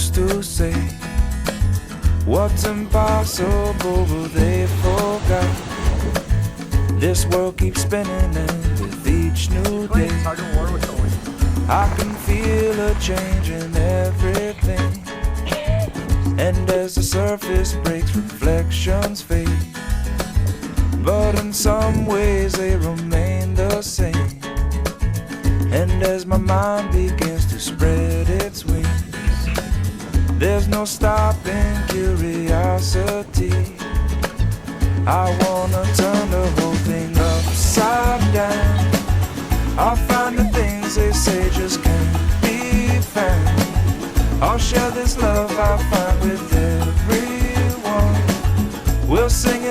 used to say what's impossible, but they forgot. This world keeps spinning, and with each new day I can feel a change in everything. And as the surface breaks, reflections fade, but in some ways they remain the same. And as my mind begins to spread its wings, there's no stopping curiosity. I wanna turn the whole thing upside down. I'll find the things they say just can't be found. I'll share this love I find with everyone. We'll sing